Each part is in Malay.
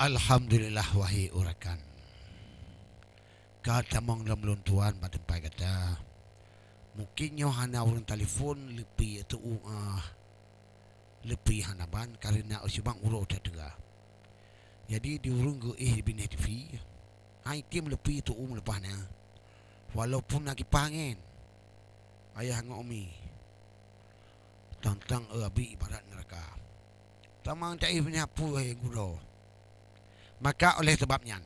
Alhamdulillah wahai urakan. Kata mong lamlon tuan batempai kata. Mungkin nyo hana urang telefon lepi itu lepi hanaban karena usibang uro tadega. Jadi diurung go bini TV. Hai tim lepi itu lepahna. Walaupun lagi pangen. Ayah ngomi. Tantang abi ibarat neraka. Tamang tak punya apa yang guro. Maka oleh sebabnya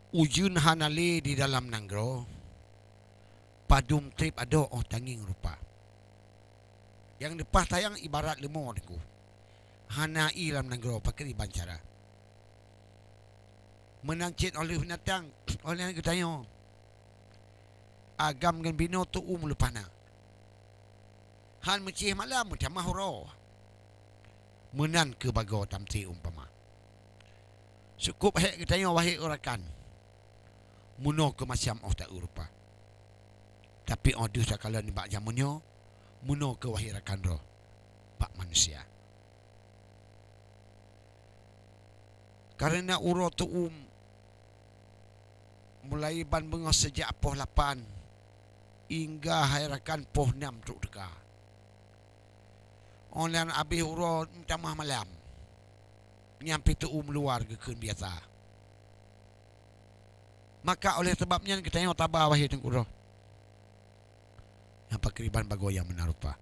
ujun hanali di dalam nanggro padum trip ado tanging rupa. Yang lepas tayang ibarat lemur niku. Hana ilam nanggro pakai bancara. Menancit oleh binatang oleh yang tanya. Agam dengan bino tu lepana. Han mencih malam macam mahuro. Menan ke bago tamti umpama. Cukup hek kita tanya wahai urakan. Muno ke macam tak rupa. Tapi odu sakala ni bak jamunyo. Muno ke wahai rakan roh. Pak manusia. Karena uro tu mulai ban bengos sejak poh 8 hingga hai rakan poh 6 truk deka. Online habis uro tamah malam. Nyampe tu luar ke kun biasa. Maka oleh sebabnya kita tengok tabah wahai tengku roh. Yang pakriban bagoyang menarupa.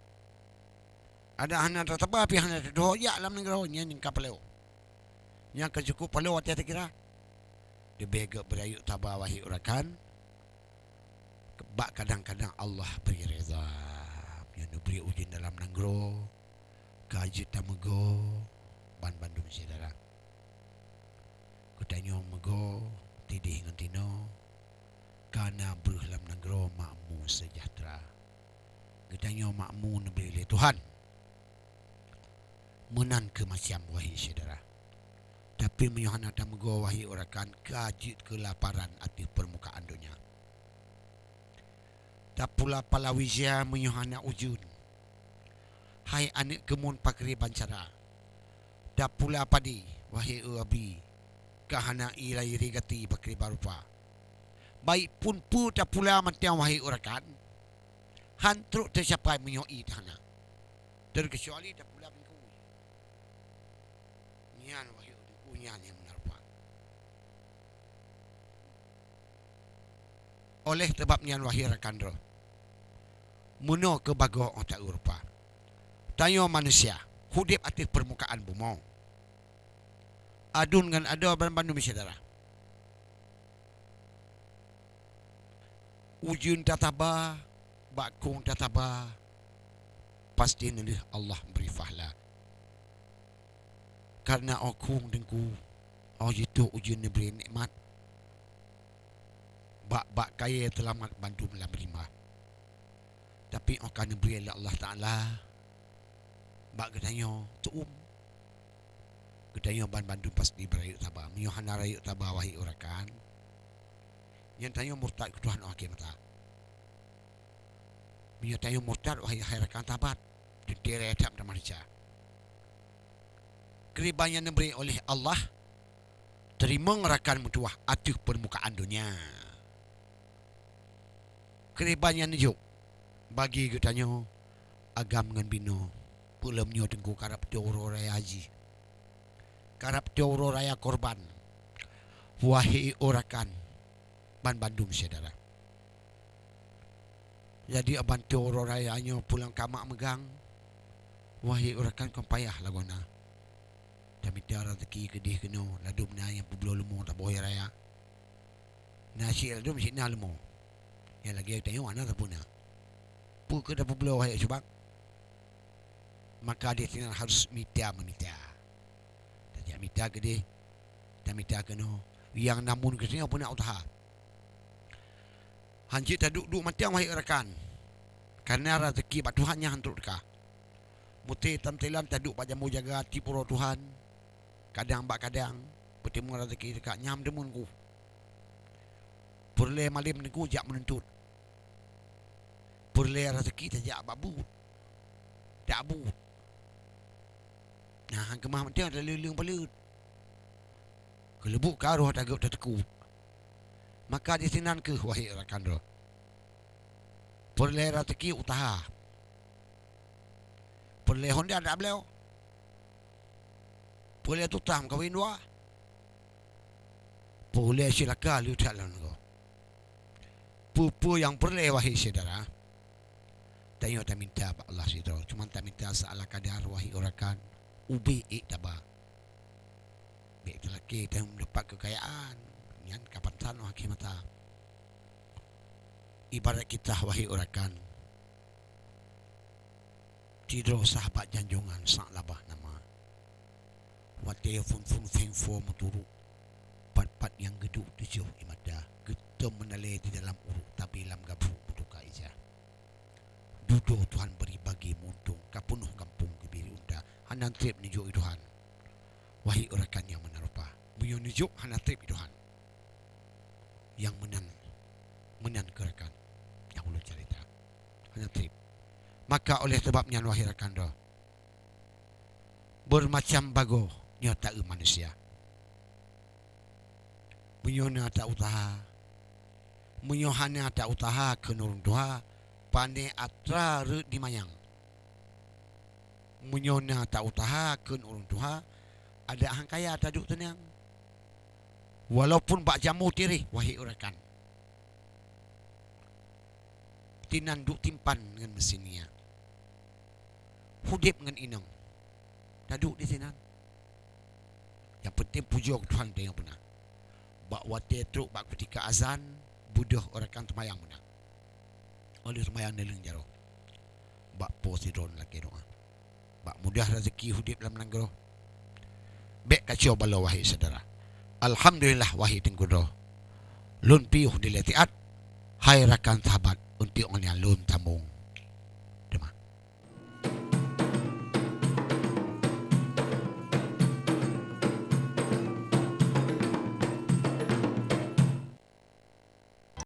Ada hana tabah pi hana doyak lam negara nya ning kapaleo. Yang kecukup palau hati kira. Dia bega berayuk tabah wahai urakan. Kebak kadang-kadang Allah beri reza. Yang beri ujian dalam nanggro. Kajit tamego. Ban Bandung saudara. Kutanya mego tidih dengan tino. Karena berhelam nanggro makmu sejahtera. Kutanya makmu nabi oleh Tuhan. Menan ke macam wahai saudara. Tapi menyuhana tamego wahai urakan kajit kelaparan atas permukaan dunia. Tak pula palawizia menyuhana ujun. Hai anak kemun pakri bancara. Tak pula padi wahai abi. Kahana ilai rigati pakri barupa. Baik pun pu tak pula matiang wahai urakan. Hantruk tercapai menyoi tahana. Terkecuali tak pula bingkui. Nian wahai unyan yang menarupa. Oleh sebabnya wahai rakan roh. Muno ke bago otak rupa. Tayo manusia. Hudip atas permukaan bumi. Adun dengan ada bandung saudara. Ujun tataba. Bakung tataba. Pasti nanti Allah beri fahla. Karena okung dengku. Oh itu ujun beri nikmat. Bak kaya selamat bantu dalam rimah. Tapi akan beri oleh Allah Ta'ala. Bak katanya tuum. Katanya ban Bandung pasti berayuk tabah. Menyuhana rayuk tabah wahai urakan. Yang tanya murtad ke Tuhan akhir mata. Menyuhana tanya murtad wahai rakan tabat. Didere tak manusia. Keriban yang diberi oleh Allah. Terima ngerakan mutuah atas permukaan dunia. Keriban yang nijuk. Bagi katanya agam dengan bino. Pulamnya tengku karap teoro raya haji. Karap teoro raya korban. Wahai urakan. Ban Bandung saudara. Jadi aban teoro rayanya pulang kamak megang. Wahai urakan kau payah lagona. Tapi tiada rezeki kedih kena. Ladum na yang peblo lemu tak boleh raya. Nasi ladum si na lemu. Yang lagi tanya mana tak punya. Pu ke dah peblo wahai subak. Maka dia tinggal harus minta. Tak minta ke dia. Tak minta ke no. Yang namun ke sini pun nak utaha. Hancik tak duduk matiang wahai rakan. Karena rezeki pak Tuhan yang hantuk dekah. Muti tamtilan tak duduk pak jamu jaga hati pura Tuhan. Kadang bak kadang. Bertemu rezeki dekat nyam demun ku. Perle malim ni ku jak menuntut. Perle rezeki tak jak babu. Tak abut. Nah, kemah mati ada leleng palut. Kelebuk ke arwah tagap terteku. Maka di sinan ke wahai rakan ro. Perleh rateki utaha. Perleh honda ada beliau. Perleh tutam kawin dua. Perleh silaka liu jalan ko. Pupu yang perleh wahai saudara. Tayo tak minta pak Allah saudara. Cuma tak minta salah kadar wahai rakan. Ubi daba. Baik lelaki yang mendapat kekayaan. Yang kapan sana hakim mata. Ibarat kita wahai rakan. Tidur sahabat janjungan sang labah nama. Wate fun feng fo muturu. Pat yang geduk tujuh imada. Getem menale di dalam uruk tapi lam gabu butuka ija. Dudo Tuhan beri bagi muntung kapunuh kampung kebiri unda. Hanan trip nijuk Tuhan. Wahai rakan yang menarupa. Buyo nijuk hanan trip Tuhan. Yang menan kerakan. Yang ulu cerita. Hanan trip. Maka oleh sebabnya wahai rakan ro. Bermacam bago nyata manusia. Menyona tak utaha. Menyohana tak utaha ke nurung doha. Pandai atra re di mayang. Menyona tak utaha ke nurung doha. Ada hangkaya taduk tenang. Walaupun bak jamu tirih wahai rakan. Tinanduk timpan dengan mesinnya. Hudip dengan inang. Taduk di sini. Yang penting puja Tuhan dia yang benar. Bak wate truk bak ketika azan buduh orakan temayang benar. Oleh temayang neleng jaro. Bak posidron lagi doa. Bak mudah rezeki hudip dalam langgaro. Bek kacau bala wahai saudara. Alhamdulillah wahai tengkudo. Lun piuh diletiat. Hai rakan sahabat untuk orang yang lun tamung.